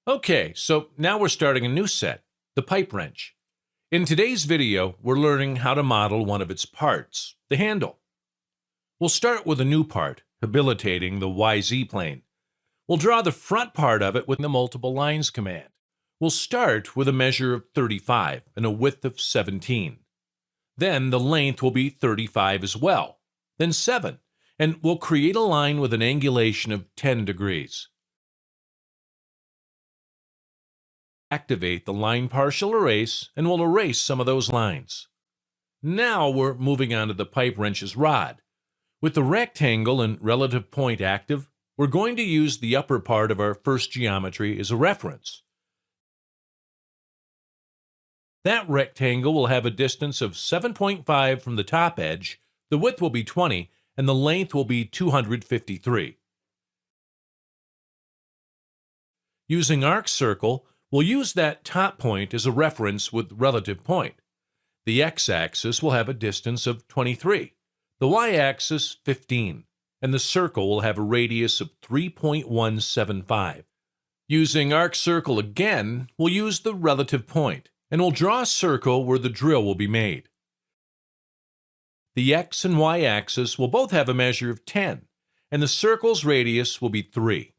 Okay, so now we're starting a new set, the pipe wrench. In today's video, we're learning how to model one of its parts, the handle. We'll start with a new part, habilitating the YZ plane. We'll draw the front part of it with the multiple lines command. We'll start with a measure of 35 and a width of 17. Then the length will be 35 as well, then 7, and we'll create a line with an angulation of 10 degrees. Activate the line partial erase, and we'll erase some of those lines. Now we're moving on to the pipe wrench's rod. With the rectangle and relative point active, we're going to use the upper part of our first geometry as a reference. That rectangle will have a distance of 7.5 from the top edge, the width will be 20, and the length will be 253. Using arc circle, we'll use that top point as a reference with relative point. The x-axis will have a distance of 23, the y-axis 15, and the circle will have a radius of 3.175. Using arc circle again, we'll use the relative point, and we'll draw a circle where the drill will be made. The x and y-axis will both have a measure of 10, and the circle's radius will be 3.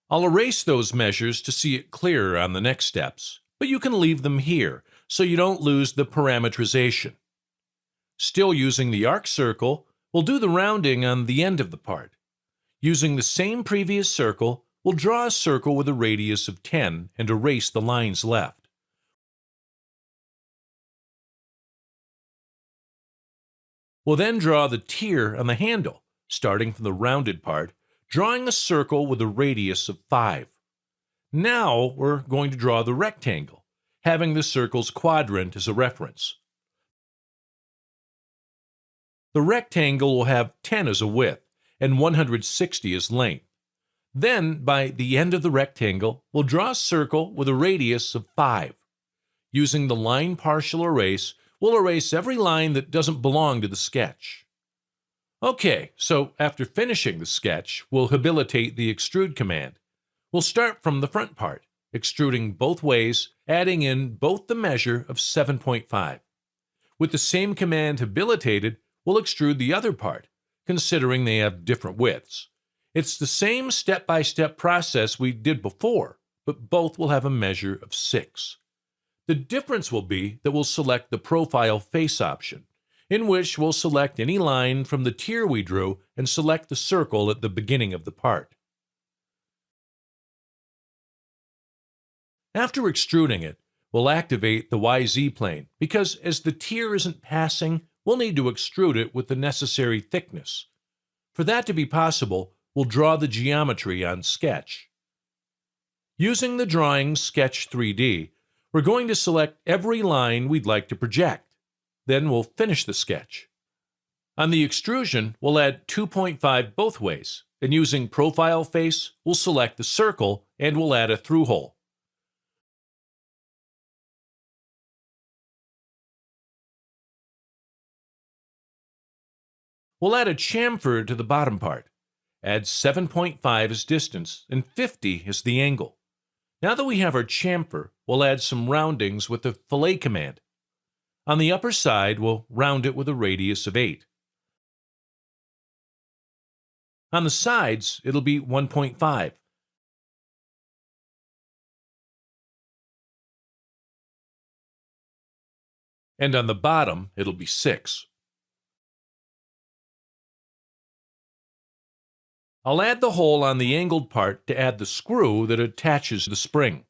I'll erase those measures to see it clearer on the next steps, but you can leave them here so you don't lose the parametrization. Still using the arc circle, we'll do the rounding on the end of the part. Using the same previous circle, we'll draw a circle with a radius of 10 and erase the lines left. We'll then draw the tear on the handle, starting from the rounded part, drawing a circle with a radius of 5. Now we're going to draw the rectangle, having the circle's quadrant as a reference. The rectangle will have 10 as a width and 160 as length. Then, by the end of the rectangle, we'll draw a circle with a radius of 5. Using the line partial erase, we'll erase every line that doesn't belong to the sketch. Okay, so after finishing the sketch, we'll habilitate the extrude command. We'll start from the front part, extruding both ways, adding in both the measure of 7.5. With the same command habilitated, we'll extrude the other part, considering they have different widths. It's the same step-by-step process we did before, but both will have a measure of 6. The difference will be that we'll select the profile face option, in which we'll select any line from the tier we drew and select the circle at the beginning of the part. After extruding it, we'll activate the YZ plane because as the tier isn't passing, we'll need to extrude it with the necessary thickness. For that to be possible, we'll draw the geometry on Sketch. Using the drawing Sketch 3D, we're going to select every line we'd like to project. Then we'll finish the sketch. On the extrusion, we'll add 2.5 both ways, and using profile face, we'll select the circle and we'll add a through hole. We'll add a chamfer to the bottom part. Add 7.5 as distance and 50 as the angle. Now that we have our chamfer, we'll add some roundings with the fillet command. On the upper side, we'll round it with a radius of 8. On the sides, it'll be 1.5. And on the bottom, it'll be 6. I'll add the hole on the angled part to add the screw that attaches the spring.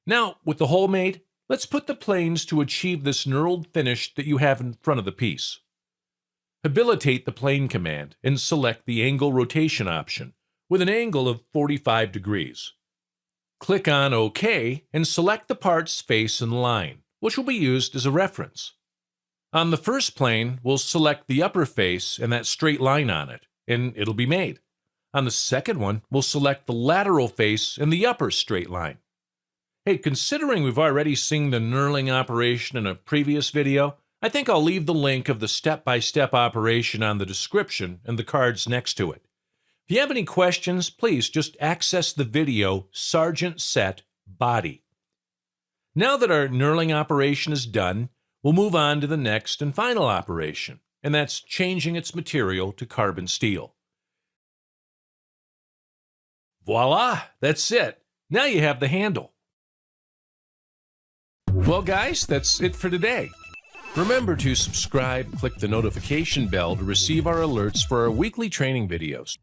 Now, with the hole made, let's put the planes to achieve this knurled finish that you have in front of the piece. Habilitate the plane command and select the angle rotation option with an angle of 45 degrees. Click on OK and select the part's face and line, which will be used as a reference. On the first plane, we'll select the upper face and that straight line on it, and it'll be made. On the second one, we'll select the lateral face and the upper straight line. Hey, considering we've already seen the knurling operation in a previous video, I think I'll leave the link of the step-by-step operation on the description and the cards next to it. If you have any questions, please just access the video Sergeant Set Body. Now that our knurling operation is done, we'll move on to the next and final operation, and that's changing its material to carbon steel. Voila, that's it. Now you have the handle. Well, guys, that's it for today. Remember to subscribe, click the notification bell to receive our alerts for our weekly training videos.